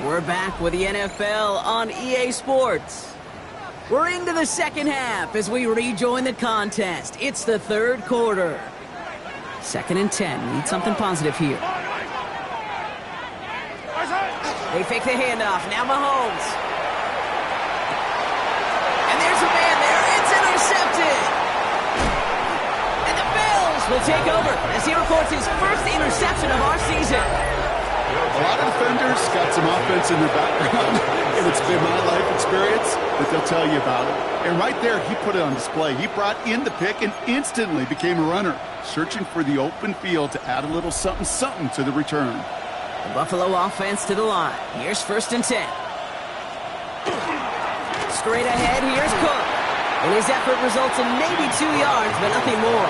We're back with the NFL on EA Sports. We're into the second half as we rejoin the contest. It's the third quarter. 2nd and 10. Need something positive here. They fake the handoff. Now Mahomes. And there's a man there. It's intercepted. And the Bills will take over as he records his first interception of our season. A lot of defenders got some offense in their background, and it's been my life experience that they'll tell you about it. And right there, he put it on display. He brought in the pick and instantly became a runner, searching for the open field to add a little something to the return. The Buffalo offense to the line. Here's 1st and 10. Straight ahead, here's Cook. And his effort results in maybe 2 yards, but nothing more.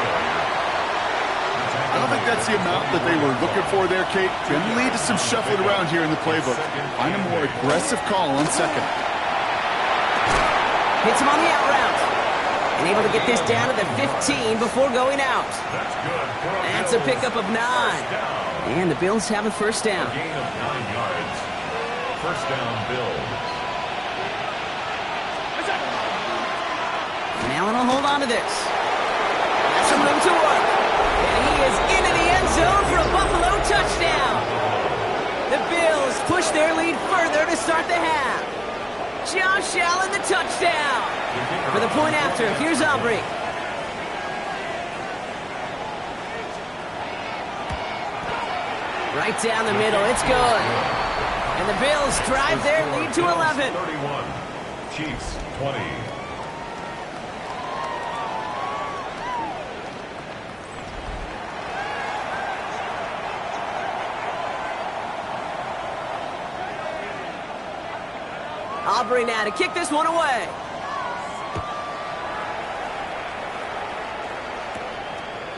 I don't think that's the amount that they were looking for there, Kate. Can lead to some shuffling around here in the playbook. Find a more aggressive call on 2nd. Hits him on the out route. And able to get this down to the 15 before going out. That's a pickup of 9. And the Bills have a first down. Gain of 9 yards. First down, Bills. And Allen will hold on to this. Got some room to work. And he is into the end zone for a Buffalo touchdown. The Bills push their lead further to start the half. Josh Allen, the touchdown. For the point after, here's Aubrey. Right down the middle, it's good. And the Bills drive their lead to 11. 31, Chiefs 20. Aubrey now to kick this one away.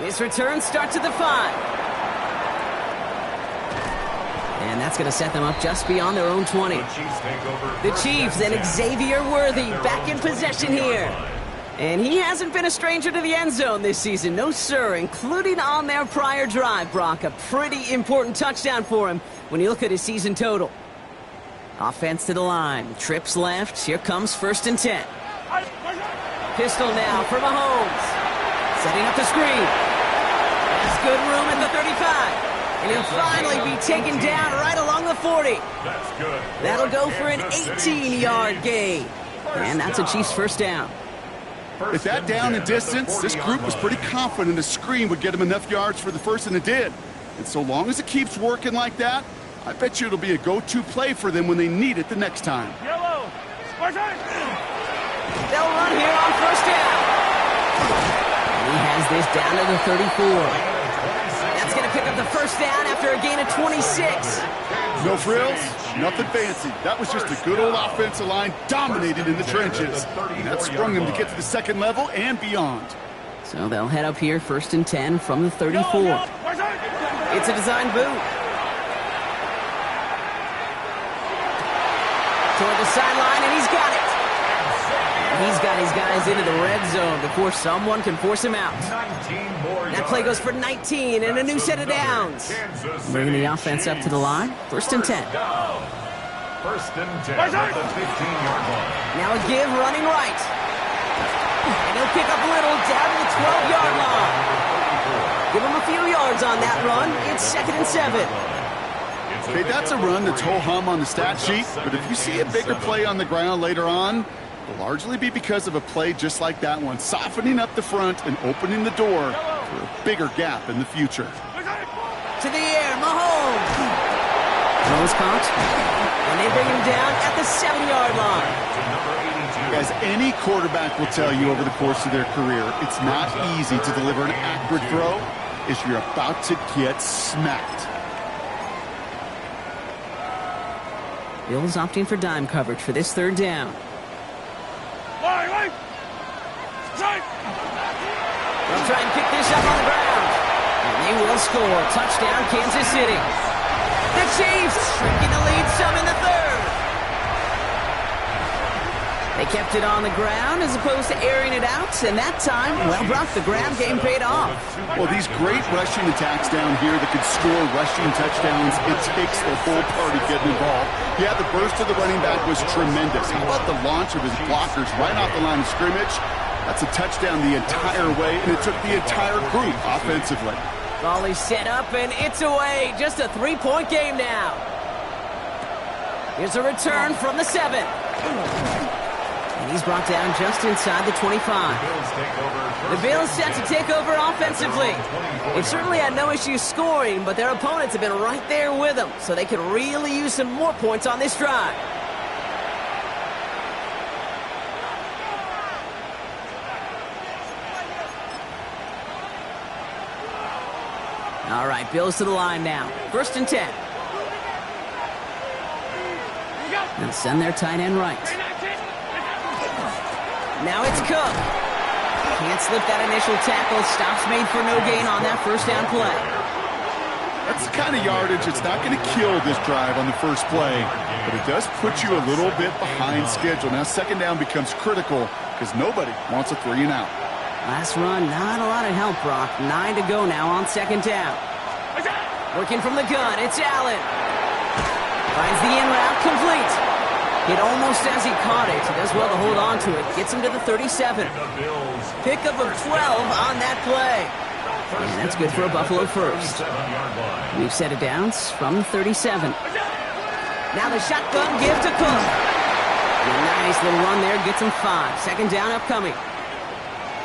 His return starts at the 5. And that's going to set them up just beyond their own 20. The Chiefs and Xavier Worthy back in possession here. And he hasn't been a stranger to the end zone this season. No, sir, including on their prior drive, Brock. A pretty important touchdown for him when you look at his season total. Offense to the line. Trips left. Here comes 1st and 10. Pistol now for Mahomes. Setting up the screen. That's good room at the 35. And he'll finally be taken down right along the 40. That's good. That'll go for an 18-yard gain. And that's a Chiefs first down. With that down and distance, this group was pretty confident a screen would get him enough yards for the first, and it did. And so long as it keeps working like that, I bet you it'll be a go-to play for them when they need it the next time. Yellow. They'll run here on first down. And he has this down to the 34. That's going to pick up the first down after a gain of 26. No frills, nothing fancy. That was just a good old offensive line dominated in the trenches. And that sprung them to get to the second level and beyond. So they'll head up here 1st and 10 from the 34. It's a design boot. Toward the sideline, and he's got it. And he's got his guys into the red zone before someone can force him out. That play goes for 19 and a new set of downs. Bringing the offense up to the line. 1st and 10. 1st and 10 at the 15-yard line. Now a give running right. And he'll pick up Little down to the 12-yard line. Give him a few yards on that run. It's 2nd and 7. Okay, that's a run that's ho-hum on the stat sheet, but if you see a bigger play on the ground later on, it'll largely be because of a play just like that one, softening up the front and opening the door for a bigger gap in the future. To the air, Mahomes. Throws caught, and they bring him down at the 7-yard line. As any quarterback will tell you over the course of their career, it's not easy to deliver an accurate throw if you're about to get smacked. Bills opting for dime coverage for this 3rd down. They'll try and pick this up on the ground. And they will score. Touchdown, Kansas City. The Chiefs shrinking the lead some in the 3rd. They Kept it on the ground as opposed to airing it out, and that time, well, Brock, the ground game paid off. Well, these great rushing attacks down here that can score rushing touchdowns, it takes the whole party getting involved. Yeah, the burst of the running back was tremendous. How about the launch of his blockers right off the line of scrimmage? That's a touchdown the entire way, and it took the entire group offensively. Volley set up, and it's away. Just a 3-point game now. Here's a return from the 7. And he's brought down just inside the 25. The Bills set to take over offensively. They've certainly had no issues scoring, but their opponents have been right there with them, so they could really use some more points on this drive. All right, Bills to the line now. 1st and 10. They'll send their tight end right. Now it's Cook. Can't slip that initial tackle. Stops made for no gain on that 1st down play. That's the kind of yardage that's not going to kill this drive on the first play, but it does put you a little bit behind schedule. Now 2nd down becomes critical because nobody wants a 3 and out. Last run, not a lot of help, Brock. 9 to go now on 2nd down. Working from the gun, it's Allen. Finds the in route complete. Hit almost as he caught it. He does well to hold on to it. Gets him to the 37. Pickup of 12 on that play. And that's good for a Buffalo first. We've set it downs from the 37. Now the shotgun give to Cook. A nice little run there. Gets him 5. 2nd down upcoming.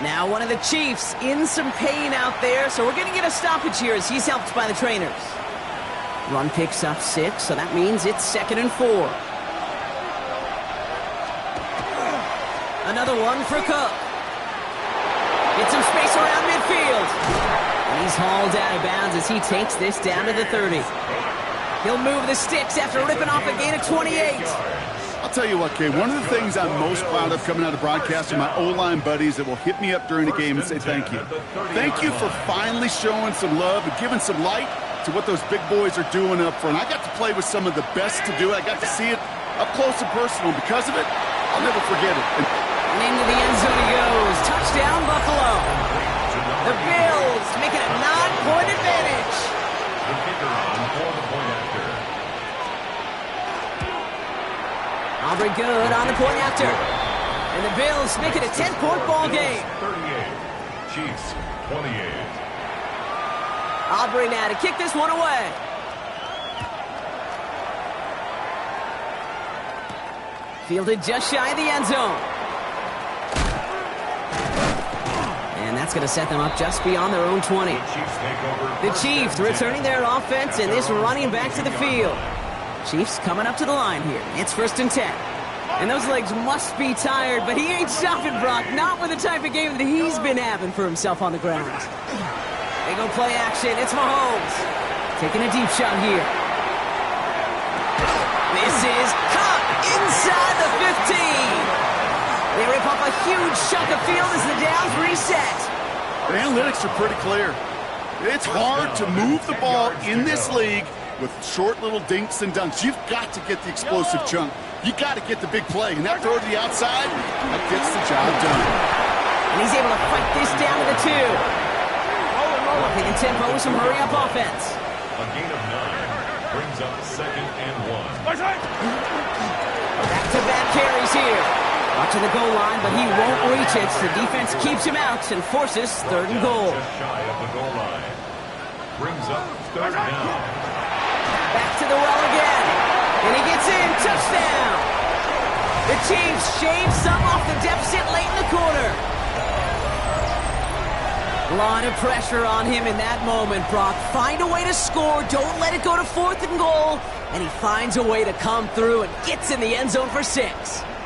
Now one of the Chiefs in some pain out there, so we're going to get a stoppage here as he's helped by the trainers. Run picks up 6, so that means it's 2nd and 4. Another one for Cook. Gets some space around midfield. And he's hauled out of bounds as he takes this down to the 30. He'll move the sticks after ripping off a gain of 28. I'll tell you what, Kay, one of the things I'm most proud of coming out of broadcast are my O-line buddies that will hit me up during the game and say thank you. Thank you for finally showing some love and giving some light to what those big boys are doing up front. I got to play with some of the best to do it. I got to see it up close and personal. Because of it, I'll never forget it. And into the end zone he goes. Touchdown, Buffalo. The Bills make it a 9-point advantage. The kicker on for the point after. Aubrey good on the point after. And the Bills make it a 10-point ball game. 38. Chiefs 28. Aubrey now to kick this one away. Fielded just shy of the end zone. And that's going to set them up just beyond their own 20. The Chiefs returning their offense and this running back to the field. Chiefs coming up to the line here. It's 1st and 10. And those legs must be tired, but he ain't stopping, Brock. Not with the type of game that he's been having for himself on the ground. They go play action. It's Mahomes. Taking a deep shot here. This is caught inside the 15. They rip off a huge chunk of field as the downs reset. The analytics are pretty clear. It's hard to move the ball in this league with short little dinks and dunks. You've got to get the explosive chunk. You got to get the big play. And that throw to the outside, that gets the job done. And he's able to fight this down to the 2. Taking tempo with some hurry-up offense. A gain of 9 brings up 2nd and 1. Back-to-back carries here. Watching the goal line, but he won't reach it. The defense keeps him out and forces 3rd and goal. Just shy of the goal line. Brings up 3rd down. Back to the well again. And he gets in. Touchdown. The Chiefs shave some off the deficit late in the quarter. A lot of pressure on him in that moment, Brock. Find a way to score. Don't let it go to 4th and goal. And he finds a way to come through and gets in the end zone for 6.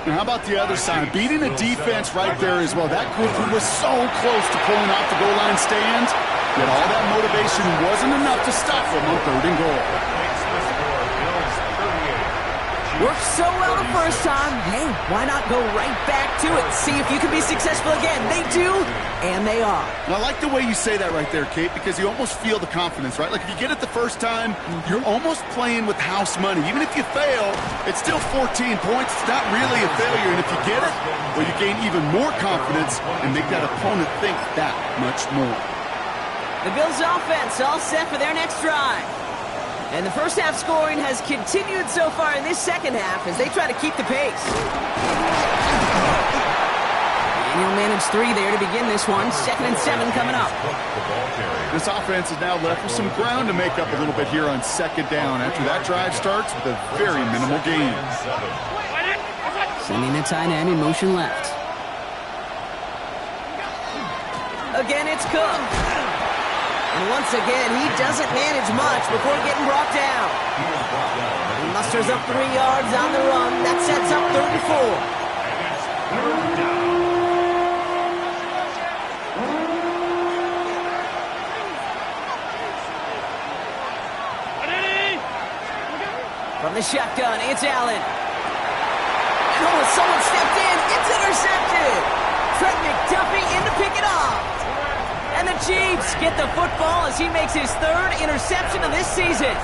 Now, how about the other side? Beating the defense right there as well. That group who was so close to pulling off the goal line stand, yet all that motivation wasn't enough to stop them on 3rd and goal. Worked so well the first time. Hey, why not go right back to it? See if you can be successful again. They do. and they are. And I like the way you say that right there, Kate, because you almost feel the confidence, right? Like if you get it the first time, you're almost playing with house money. Even if you fail, it's still 14 points. It's not really a failure. And if you get it, well, you gain even more confidence and make that opponent think that much more. The Bills offense all set for their next drive. And the first half scoring has continued so far in this second half as they try to keep the pace. And he'll manage 3 there to begin this one. 2nd and 7 coming up. This offense is now left with some ground to make up a little bit here on 2nd down after that drive starts with a very minimal gain. Sending the tight end in motion left. Again, it's Cook. And once again, he doesn't manage much before getting brought down. He musters up 3 yards on the run. That sets up 3rd and 4. From the shotgun, it's Allen. And someone stepped in. It's intercepted. Trent McDuffie in to pick it off. And the Chiefs get the football as he makes his 3rd interception of this season.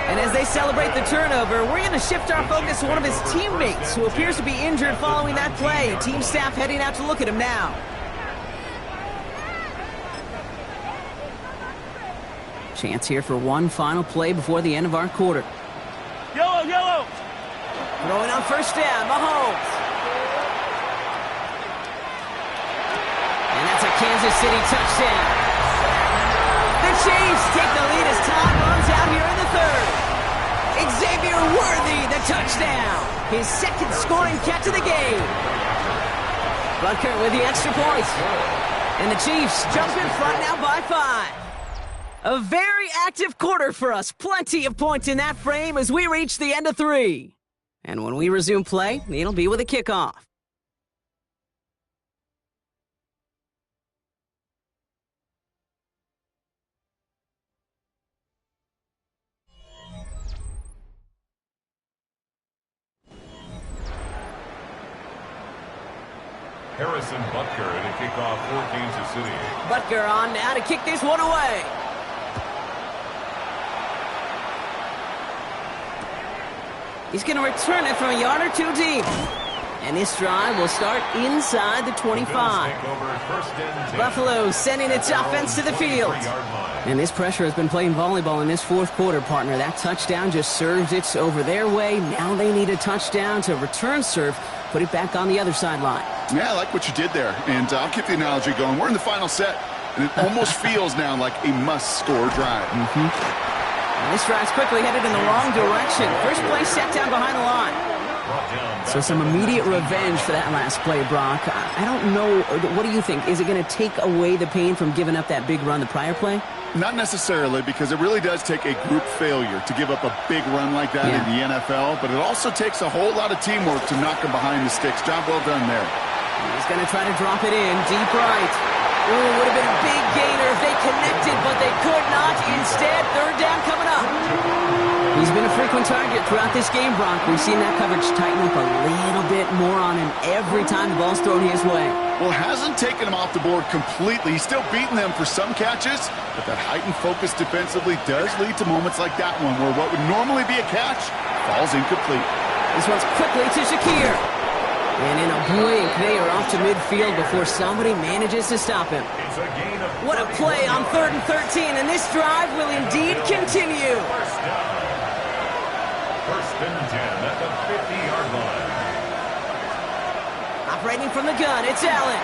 And as they celebrate the turnover, we're going to shift our focus to one of his teammates who appears to be injured following that play. Team staff heading out to look at him now. Chance here for one final play before the end of our quarter. Yellow, yellow! Throwing on 1st down, Mahomes. And that's a Kansas City touchdown. The Chiefs take the lead as Todd runs out here in the 3rd. Xavier Worthy, the touchdown. His 2nd scoring catch of the game. Butker with the extra point. And the Chiefs jump in front now by 5. A very active quarter for us. Plenty of points in that frame as we reach the end of 3. And when we resume play, it'll be with a kickoff. Harrison Butker to kick off for Kansas City. Butker on now to kick this one away. He's going to return it from a yard or 2 deep. And this drive will start inside the 25. Buffalo sending its offense to the field. And this pressure has been playing volleyball in this 4th quarter, partner. That touchdown just serves it over their way. Now they need a touchdown to return serve, put it back on the other sideline. Yeah, I like what you did there. And I'll keep the analogy going. We're in the final set, and it almost feels now like a must-score drive. And this drive's quickly headed in the wrong direction. First play set down behind the line. So some immediate revenge for that last play, Brock. I don't know. What do you think? Is it going to take away the pain from giving up that big run the prior play? Not necessarily, because it really does take a group failure to give up a big run like that in the NFL, but it also takes a whole lot of teamwork to knock them behind the sticks. Job well done there. He's going to try to drop it in deep right. Ooh, would have been a big gainer if they connected, but they could not. Instead, 3rd down coming up. He's been a frequent target throughout this game, Brock. We've seen that coverage tighten up a little bit more on him every time the ball's thrown his way. Well, hasn't taken him off the board completely. He's still beating them for some catches, but that heightened focus defensively does lead to moments like that one where what would normally be a catch falls incomplete. This one's quickly to Shakir. And in a blink, they are off to midfield before somebody manages to stop him. What a play on 3rd and 13, and this drive will indeed continue. First and 10 at the 50-yard line. Operating from the gun, it's Allen.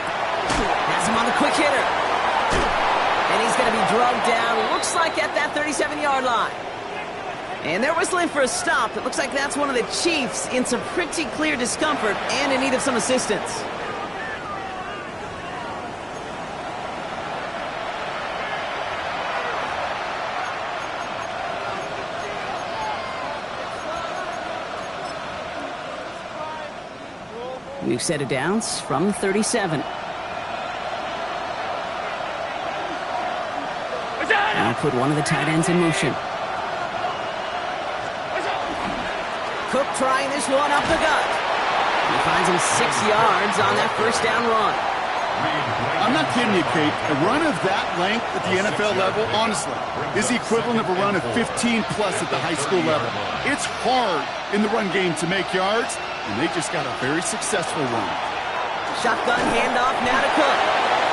Has him on the quick hitter. And he's going to be drugged down, looks like at that 37-yard line. And they're whistling for a stop. It looks like that's one of the Chiefs in some pretty clear discomfort and in need of some assistance. We've set it down from 37. Now put one of the tight ends in motion. Cook trying this one up the gut. He finds him 6 yards on that 1st down run. I'm not kidding you, Kate. A run of that length at the NFL level, honestly, is the equivalent of a run of 15-plus at the high school level. It's hard in the run game to make yards, and they just got a very successful run. Shotgun handoff now to Cook.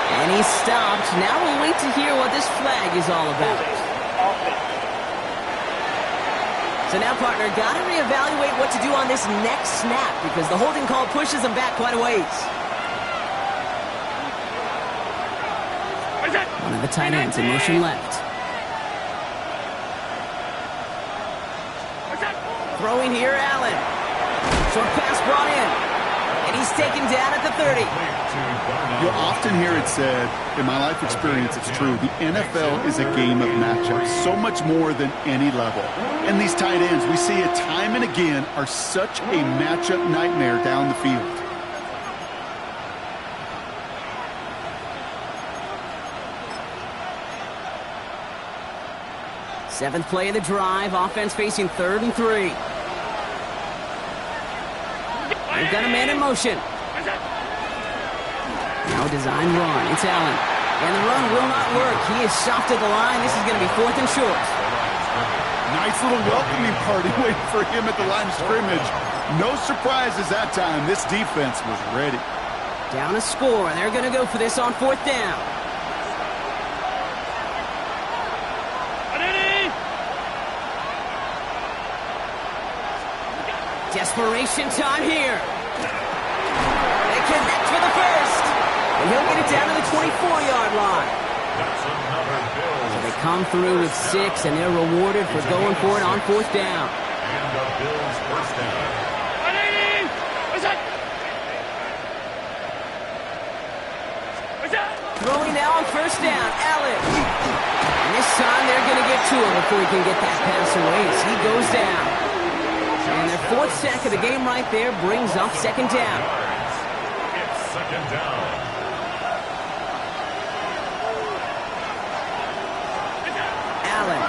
And he's stopped. Now we'll wait to hear what this flag is all about. So now, partner, got to reevaluate what to do on this next snap because the holding call pushes them back quite a ways. One of the tight ends in motion left. Throwing here, Allen. Short pass brought in. And he's taken down at the 30. You'll often hear it said, in my life experience, it's true, the NFL is a game of matchups, so much more than any level. And these tight ends, we see it time and again, are such a matchup nightmare down the field. Seventh play of the drive, offense facing 3rd and 3. They've got a man in motion. Now a design run. It's Allen. And the run will not work. He is soft at the line. This is going to be 4th and short. Nice little welcoming party waiting for him at the line of scrimmage. No surprises that time. This defense was ready. Down a score. They're going to go for this on 4th down. Desperation time here. They connect for the first. And he'll get it down to the 24-yard line. So they come through with 6, and they're rewarded for going for it on 4th down. And the Bills' first down. Throwing now on 1st down, Allen. And this time they're going to get to him before he can get that pass away as he goes down. And their 4th sack of the game right there brings up 2nd down. It's 2nd down. Allen.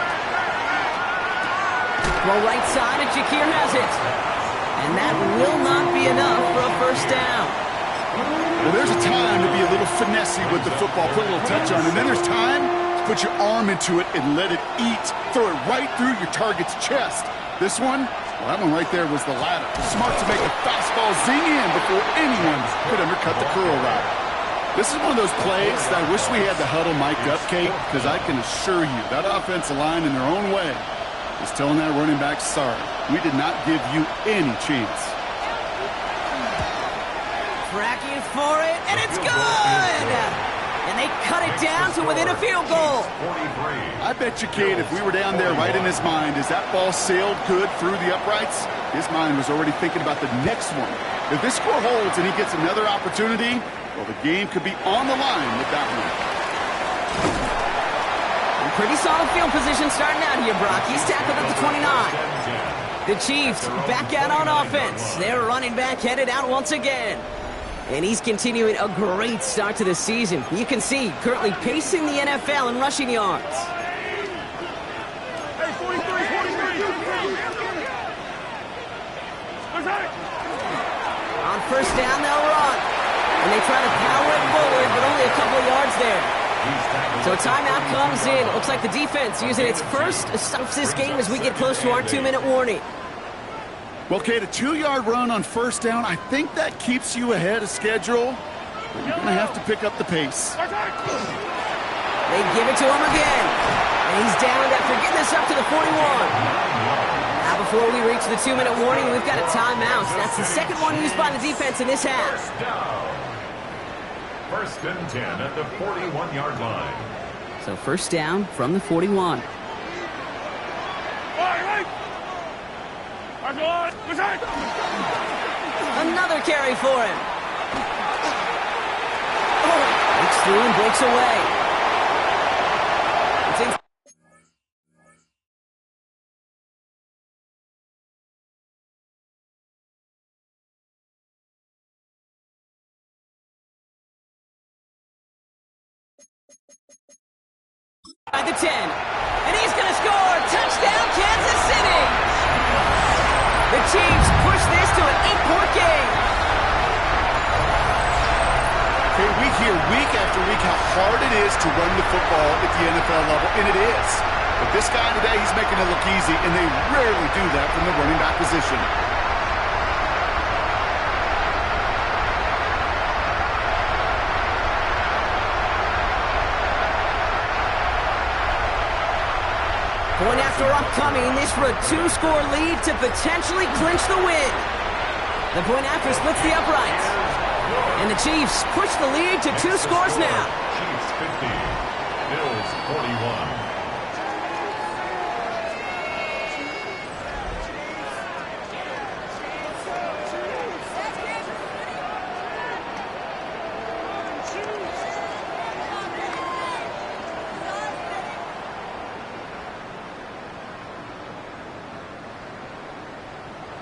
Throw right side, and Shakir has it. And that will not be enough for a 1st down. Well, there's a time to be a little finessey with the football, put a little touch on it. And then there's time to put your arm into it and let it eat. Throw it right through your target's chest. This one, well, that one right there was the latter. Smart to make the fastball zing in before anyone could undercut the curl route. This is one of those plays that I wish we had the huddle mic'd up, Kate, because I can assure you that offensive line in their own way is telling that running back, sorry, we did not give you any chance. Tracking for it, and it's good! And they cut it down to within a field goal. I bet you, Kate, if we were down there right in his mind, as that ball sailed good through the uprights, his mind was already thinking about the next one. If this score holds and he gets another opportunity, well, the game could be on the line with that one. And pretty solid field position starting out here, Brock. He's tackled at the 29. The Chiefs back out on offense. Their running back headed out once again. And he's continuing a great start to the season. You can see, currently pacing the NFL in rushing yards. Hey, 43. On 1st down, they'll run. And they try to power it forward, but only a couple of yards there. So a timeout comes in. It looks like the defense using its first stops this game as we get close to our 2-minute warning. Well, Kate, a 2-yard run on 1st down, I think that keeps you ahead of schedule. But you're going to have to pick up the pace. They give it to him again. And he's down after getting this up to the 41. Now before we reach the 2-minute warning, we've got a timeout. That's the second one used by the defense in this half. 1st and 10 at the 41-yard line. So 1st down from the 41. Another carry for him. Breaks through and breaks away. It's in. By the 10. And he's going to score. Touchdown, Kansas City. The Chiefs push this to an 8-point game. Okay, we hear week after week how hard it is to run the football at the NFL level, and it is. But this guy today, he's making it look easy, and they rarely do that from the running back position. Point after upcoming, this for a 2-score lead to potentially clinch the win. The point after splits the uprights. And the Chiefs push the lead to 2 scores now. Chiefs 50, Bills 41.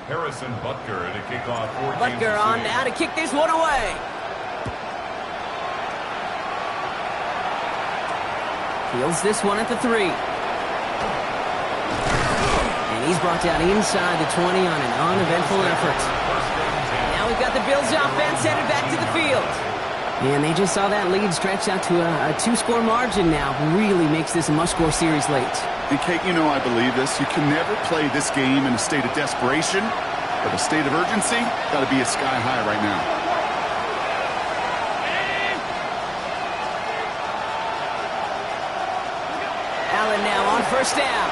Harrison Butker to kick off for Butker on now to kick this one away. Fields this one at the 3. And he's brought down inside the 20 on an uneventful effort. Now we've got the Bills offense headed back to the field. And they just saw that lead stretch out to a 2-score margin now. Really makes this a must-score series late. And Kate, you know I believe this. You can never play this game in a state of desperation, but a state of urgency got to be at sky high right now. Allen now on first down.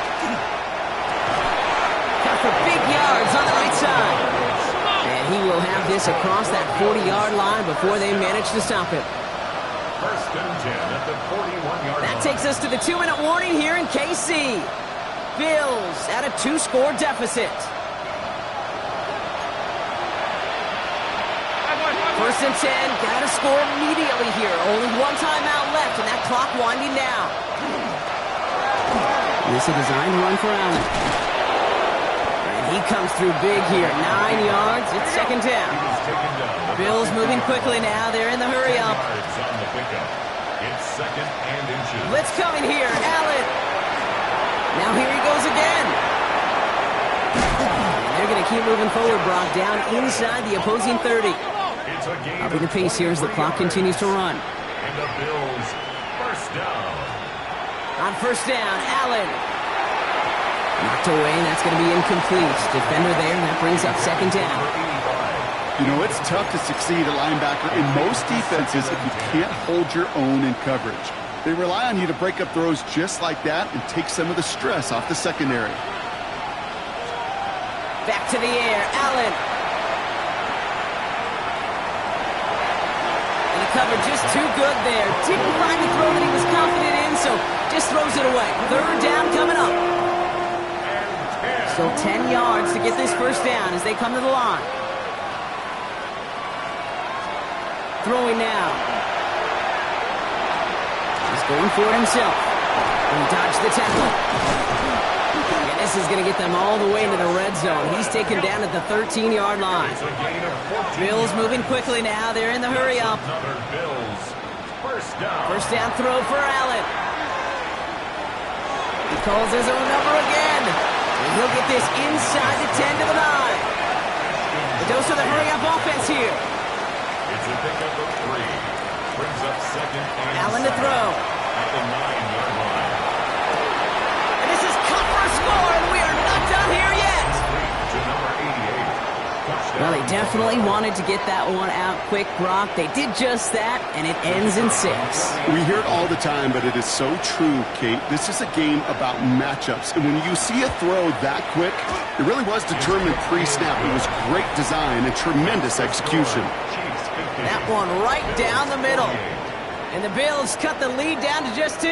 Got for big yards on the right side. And he will have this across that 40-yard line before they manage to stop it. First and 10 at the 41-yard line. That takes us to the 2-minute warning here in KC. Bills at a 2-score deficit. First and 10, gotta score immediately here. Only one timeout left, and that clock winding down. This is a designed run for Allen. And he comes through big here. 9 yards, it's second down. Bills moving quickly now. They're in the hurry up. It's second and inches. Blitz coming here. Allen. Now here he goes again. And they're going to keep moving forward, Brock, down inside the opposing 30. Up in the pace here as the clock continues to run. And the Bills first down. On first down, Allen. Knocked away, and that's going to be incomplete. Defender there, and that brings up second down. You know, it's tough to succeed at linebacker in most defenses if you can't hold your own in coverage. They rely on you to break up throws just like that and take some of the stress off the secondary. Back to the air, Allen. And the cover just too good there. Didn't find the throw that he was confident in, so just throws it away. Third down coming up. Still 10 yards to get this first down as they come to the line. Throwing now. He's going for it himself. And he dodged the tackle. And this is going to get them all the way into the red zone. He's taken down at the 13-yard line. Bills moving quickly now. They're in the hurry up. First down throw for Allen. He calls his own number again. And he'll get this inside the 10 to the 9. The dose of the hurry-up offense here. It's a pickup of 3. Brings up second and Allen to throw. At the 9-yard line. And this is cut for a score, and we are not done here yet. To number 88. Touchdown. Well, they definitely wanted to get that one out quick, Brock. They did just that, and it ends in 6. We hear it all the time, but it is so true, Kate. This is a game about matchups. And when you see a throw that quick, it really was determined pre-snap. It was great design and tremendous execution. That one right down the middle. And the Bills cut the lead down to just 2.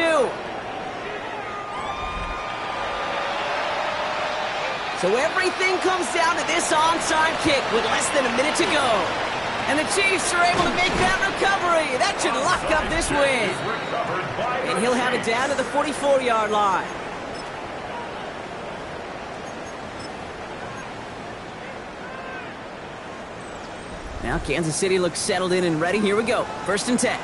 So everything comes down to this onside kick with less than a minute to go. And the Chiefs are able to make that recovery. That should lock up this win. And he'll have it down to the 44-yard line. Now Kansas City looks settled in and ready. Here we go. First and 10.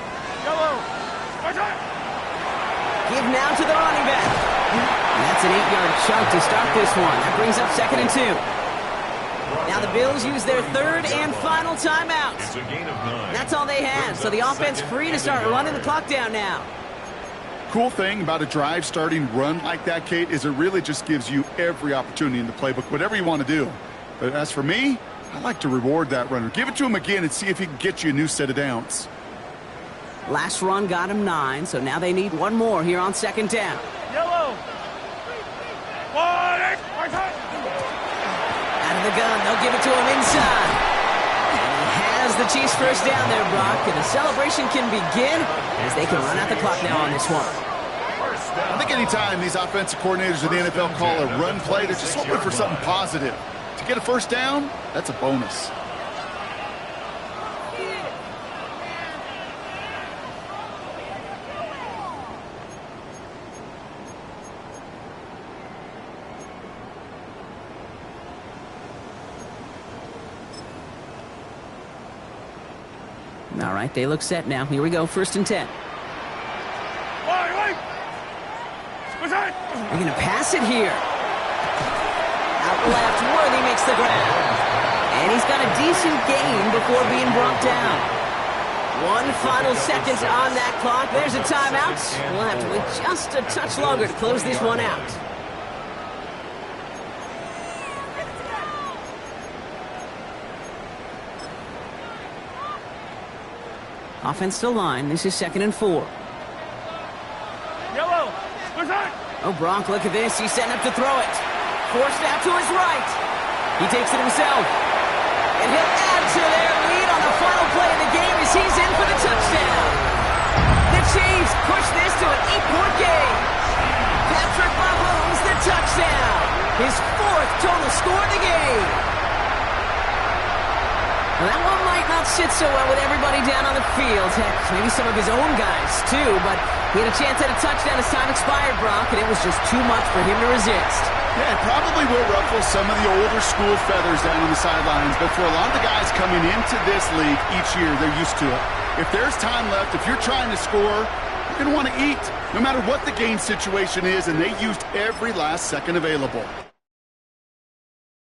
Give now to the running back. And that's an 8-yard chunk to start this one. That brings up second and 2. Now the Bills use their third and final timeout. It's a gain of 9. That's all they had, so the offense free to start running the clock down now. Cool thing about a drive starting run like that, Kate, is it really just gives you every opportunity in the playbook, whatever you want to do. But as for me, I like to reward that runner. Give it to him again and see if he can get you a new set of downs. Last run got him 9, so now they need one more here on second down. Yellow. Out of the gun, they'll give it to him inside. And he has the Chiefs first down there, Brock, and the celebration can begin as they can run out the clock now on this one. I think anytime these offensive coordinators in the NFL call a run play, they're just hoping for something positive. To get a first down, that's a bonus. All right, they look set now. Here we go, 1st and 10. They're going to pass it here. Out left, Worthy makes the grab. And he's got a decent gain before being brought down. 1 final second on that clock. There's a timeout. We'll have to wait just a touch longer to close this one out. Offensive line. This is 2nd and 4. Yellow. Oh, Bronk, look at this. He's setting up to throw it. Forced out to his right. He takes it himself. And he'll add to their lead on the final play of the game as he's in for the touchdown. The Chiefs push this to an 8-point game. Patrick Mahomes, the touchdown. His 4th total score of the game. Well, that one might not sit so well with everybody down on the field. Heck, maybe some of his own guys, too. But he had a chance at a touchdown as time expired, Brock, and it was just too much for him to resist. Yeah, it probably will ruffle some of the older school feathers down on the sidelines. But for a lot of the guys coming into this league each year, they're used to it. If there's time left, if you're trying to score, you're going to want to eat, no matter what the game situation is, and they used every last second available.